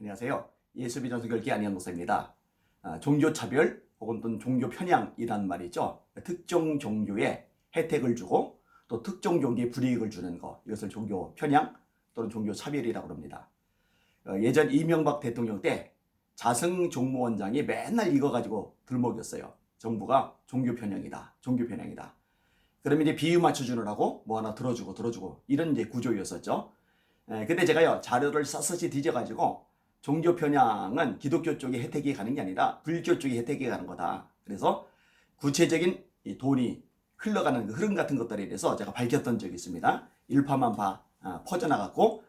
안녕하세요. 예수비전 선교회 안희연 목사입니다. 종교차별 혹은 또 종교 편향이란 말이죠. 특정 종교에 혜택을 주고 또 특정 종교에 불이익을 주는 것, 이것을 종교 편향 또는 종교 차별이라고 합니다. 예전 이명박 대통령 때 자승 종무원장이 맨날 이거 가지고 들먹였어요. 정부가 종교 편향이다, 종교 편향이다. 그러면 이제 비유 맞춰주느라고 뭐 하나 들어주고 이런 이제 구조였었죠. 근데 제가요 자료를 샅샅이 뒤져가지고 종교 편향은 기독교 쪽에 혜택이 가는 게 아니라 불교 쪽에 혜택이 가는 거다. 그래서 구체적인 이 돈이 흘러가는 그 흐름 같은 것들에 대해서 제가 밝혔던 적이 있습니다. 일파만파 퍼져나갔고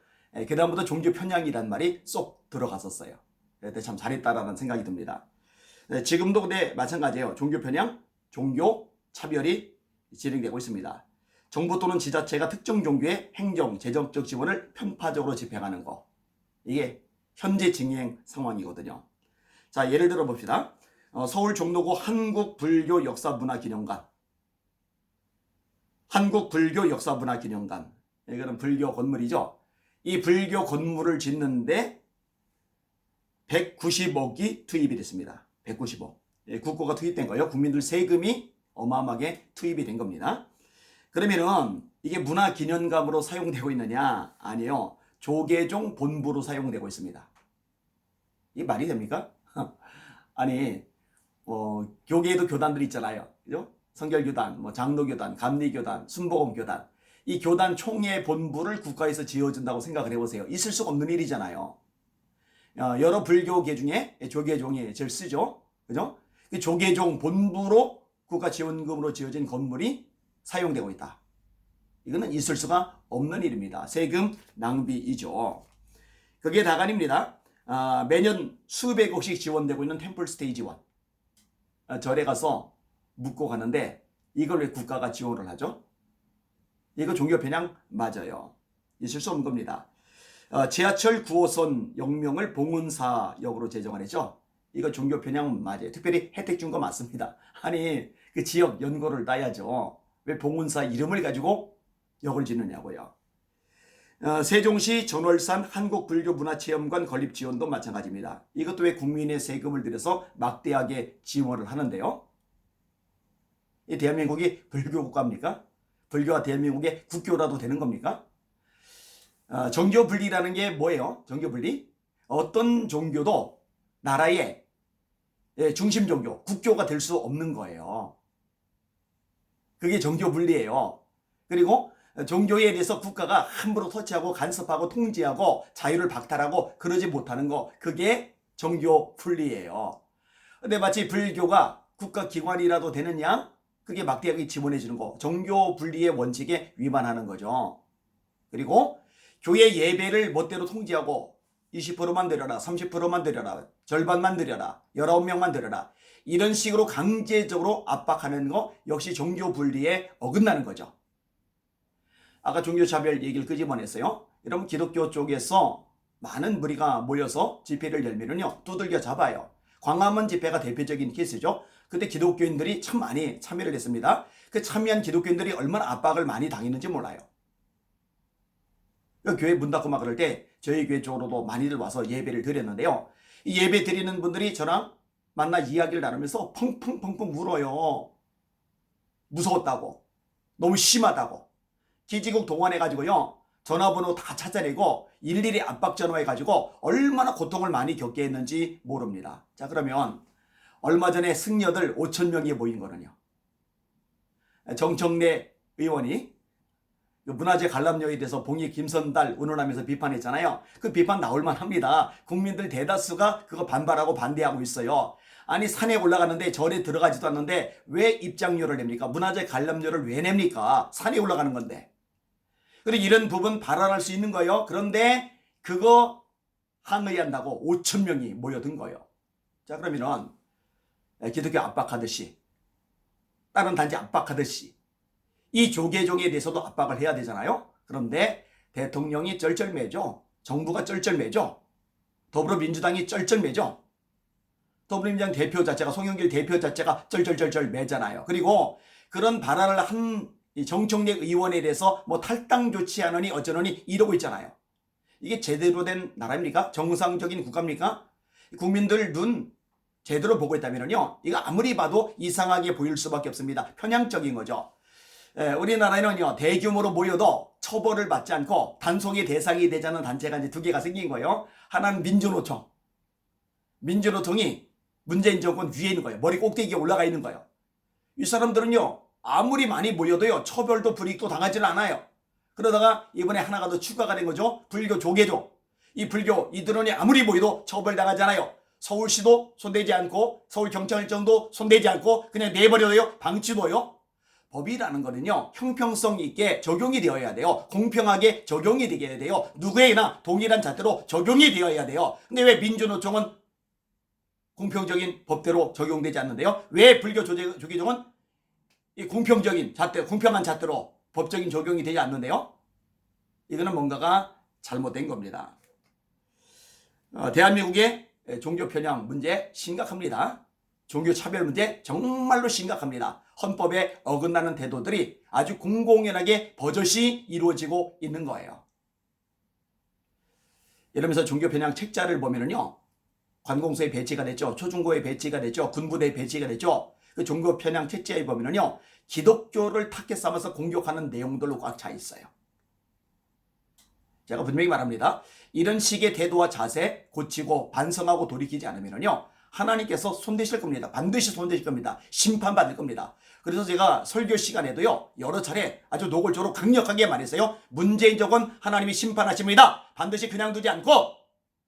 그 다음부터 종교 편향이란 말이 쏙 들어갔었어요. 그때 참 잘했다라는 생각이 듭니다. 지금도 근데 마찬가지예요. 종교 편향, 종교 차별이 진행되고 있습니다. 정부 또는 지자체가 특정 종교의 행정, 재정적 지원을 편파적으로 집행하는 거. 이게 현재 진행 상황이거든요. 자, 예를 들어 봅시다. 서울 종로구 한국불교역사문화기념관. 한국불교역사문화기념관. 이거는 불교 건물이죠. 이 불교 건물을 짓는데 190억이 투입이 됐습니다. 190억. 국고가 투입된 거예요. 국민들 세금이 어마어마하게 투입이 된 겁니다. 그러면은 이게 문화기념관으로 사용되고 있느냐? 아니요. 조계종 본부로 사용되고 있습니다. 이게 말이 됩니까? 아니, 교계에도 교단들이 있잖아요. 그죠? 성결교단, 장로교단, 감리교단, 순복음교단. 이 교단 총회 본부를 국가에서 지어준다고 생각을 해보세요. 있을 수가 없는 일이잖아요. 여러 불교계 중에 조계종이 제일 쓰죠. 그죠? 조계종 본부로 국가 지원금으로 지어진 건물이 사용되고 있다. 이거는 있을 수가 없는 일입니다. 세금 낭비이죠. 그게 다가 아닙니다. 매년 수백억씩 지원되고 있는 템플 스테이지 1. 절에 가서 묵고 가는데 이걸 왜 국가가 지원을 하죠? 이거 종교 편향 맞아요. 있을 수 없는 겁니다. 지하철 9호선 영명을 봉은사역으로 제정을 했죠. 이거 종교 편향 맞아요. 특별히 혜택 준 거 맞습니다. 아니 그 지역 연고를 따야죠. 왜 봉은사 이름을 가지고 역을 짓느냐고요. 세종시 전월산 한국불교문화체험관 건립 지원도 마찬가지입니다. 이것도 왜 국민의 세금을 들여서 막대하게 지원을 하는데요. 이 대한민국이 불교 국가입니까? 불교가 대한민국의 국교라도 되는 겁니까? 종교 분리라는 게 뭐예요? 종교 분리? 어떤 종교도 나라의 중심 종교, 국교가 될 수 없는 거예요. 그게 종교 분리예요. 그리고 종교에 대해서 국가가 함부로 터치하고 간섭하고 통제하고 자유를 박탈하고 그러지 못하는 거, 그게 종교 분리예요. 근데 마치 불교가 국가기관이라도 되느냐? 그게 막대하게 지원해 주는 거, 종교 분리의 원칙에 위반하는 거죠. 그리고 교회 예배를 멋대로 통제하고 20%만 드려라, 30%만 드려라, 절반만 드려라, 19명만 드려라, 이런 식으로 강제적으로 압박하는 거 역시 종교 분리에 어긋나는 거죠. 아까 종교차별 얘기를 끄집어냈어요. 여러분 기독교 쪽에서 많은 무리가 모여서 집회를 열면은요 두들겨 잡아요. 광화문 집회가 대표적인 케이스죠. 그때 기독교인들이 참 많이 참여를 했습니다. 그 참여한 기독교인들이 얼마나 압박을 많이 당했는지 몰라요. 교회 문 닫고 막 그럴 때 저희 교회 쪽으로도 많이들 와서 예배를 드렸는데요. 이 예배 드리는 분들이 저랑 만나 이야기를 나누면서 펑펑펑펑 울어요. 무서웠다고, 너무 심하다고. 기지국 동원해가지고요 전화번호 다 찾아내고 일일이 압박 전화해가지고 얼마나 고통을 많이 겪게 했는지 모릅니다. 자, 그러면 얼마 전에 승려들 5,000명이 모인 거는요, 정청래 의원이 문화재 관람료에 대해서 봉익 김선달 운운하면서 비판했잖아요. 그 비판 나올만 합니다. 국민들 대다수가 그거 반발하고 반대하고 있어요. 아니 산에 올라가는데 절에 들어가지도 않는데 왜 입장료를 냅니까? 문화재 관람료를 왜 냅니까? 산에 올라가는 건데. 그리고 이런 부분 발언할 수 있는 거예요. 그런데 그거 항의한다고 5,000명이 모여든 거예요. 자, 그러면은 기독교 압박하듯이, 다른 단체 압박하듯이 이 조계종에 대해서도 압박을 해야 되잖아요. 그런데 대통령이 쩔쩔매죠. 정부가 쩔쩔매죠. 더불어민주당이 쩔쩔매죠. 더불어민주당 대표 자체가, 송영길 대표 자체가 쩔쩔쩔쩔 매잖아요. 그리고 그런 발언을 한 이 정청래 의원에 대해서 탈당 조치하느니 어쩌느니 이러고 있잖아요. 이게 제대로 된 나라입니까? 정상적인 국가입니까? 국민들 눈 제대로 보고 있다면요, 이거 아무리 봐도 이상하게 보일 수밖에 없습니다. 편향적인 거죠. 우리나라에는요, 대규모로 모여도 처벌을 받지 않고 단속의 대상이 되지 않는 단체가 이제 두 개가 생긴 거예요. 하나는 민주노총. 민주노총이 문재인 정권 위에 있는 거예요. 머리 꼭대기에 올라가 있는 거예요. 이 사람들은요, 아무리 많이 모여도요, 처벌도 불이익도 당하지는 않아요. 그러다가 이번에 하나가 더 추가가 된 거죠. 불교 조계조. 이 불교 이들은 아무리 모여도 처벌당하잖아요. 서울시도 손대지 않고 서울경찰청도 손대지 않고 그냥 내버려둬요. 방치둬요. 법이라는 거는요, 형평성 있게 적용이 되어야 돼요. 공평하게 적용이 되어야 돼요. 누구에게나 동일한 잣대로 적용이 되어야 돼요. 근데 왜 민주노총은 공평적인 법대로 적용되지 않는데요? 왜 불교 조계종은 이 공평적인 잣대, 공평한 잣대로 법적인 적용이 되지 않는데요? 이거는 뭔가가 잘못된 겁니다. 대한민국의 종교 편향 문제 심각합니다. 종교 차별 문제 정말로 심각합니다. 헌법에 어긋나는 태도들이 아주 공공연하게 버젓이 이루어지고 있는 거예요. 이러면서 종교 편향 책자를 보면은요, 관공서에 배치가 됐죠. 초중고에 배치가 됐죠. 군부대에 배치가 됐죠. 그 종교 편향 책자에 보면은요, 기독교를 타겟 삼아서 공격하는 내용들로 꽉 차 있어요. 제가 분명히 말합니다. 이런 식의 태도와 자세 고치고 반성하고 돌이키지 않으면요, 하나님께서 손대실 겁니다. 반드시 손대실 겁니다. 심판받을 겁니다. 그래서 제가 설교 시간에도요, 여러 차례 아주 노골적으로 강력하게 말했어요. 문재인 정권 하나님이 심판하십니다. 반드시 그냥 두지 않고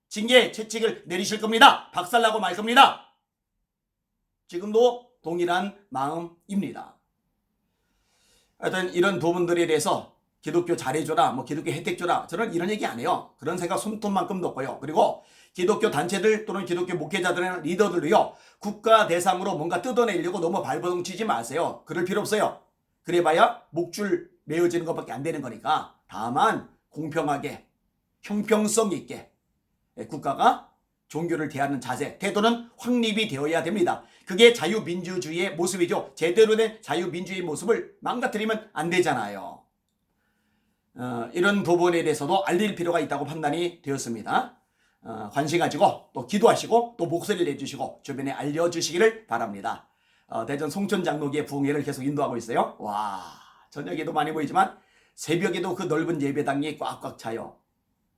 징계 채찍을 내리실 겁니다. 박살나고 말 겁니다. 지금도 동일한 마음입니다. 하여튼 이런 부분들에 대해서 기독교 잘해줘라, 뭐 기독교 혜택 줘라, 저는 이런 얘기 안 해요. 그런 생각 손톱만큼도 없고요. 그리고 기독교 단체들 또는 기독교 목회자들이나 리더들도요, 국가 대상으로 뭔가 뜯어내려고 너무 발버둥 치지 마세요. 그럴 필요 없어요. 그래봐야 목줄 메어지는 것밖에 안 되는 거니까. 다만 공평하게 형평성 있게 국가가 종교를 대하는 자세, 태도는 확립이 되어야 됩니다. 그게 자유민주주의의 모습이죠. 제대로 된 자유민주주의 모습을 망가뜨리면 안 되잖아요. 이런 부분에 대해서도 알릴 필요가 있다고 판단이 되었습니다. 관심 가지고 또 기도하시고 또 목소리를 내주시고 주변에 알려주시기를 바랍니다. 대전 송천 장로교의 부흥회를 계속 인도하고 있어요. 와, 저녁에도 많이 보이지만 새벽에도 그 넓은 예배당이 꽉꽉 차요.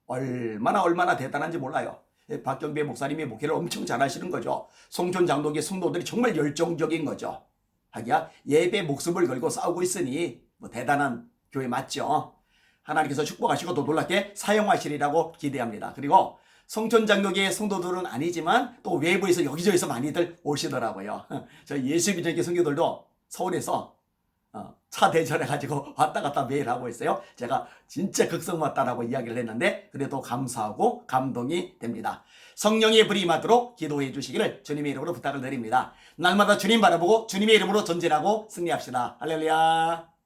얼마나 대단한지 몰라요. 박경배 목사님이 목회를 엄청 잘하시는 거죠. 송천 장로교의 성도들이 정말 열정적인 거죠. 하기야 예배 목숨을 걸고 싸우고 있으니 뭐 대단한 교회 맞죠. 하나님께서 축복하시고 또 놀랍게 사용하시리라고 기대합니다. 그리고 송천 장로교의 성도들은 아니지만 또 외부에서 여기저기서 많이들 오시더라고요. 저희 예수비전교 성도들도 서울에서 차 대절해가지고 왔다 갔다 매일 하고 있어요. 제가 진짜 극성 왔다라고 이야기를 했는데 그래도 감사하고 감동이 됩니다. 성령의 불이 임하도록 기도해 주시기를 주님의 이름으로 부탁을 드립니다. 날마다 주님 바라보고 주님의 이름으로 전진하고 승리합시다. 할렐루야.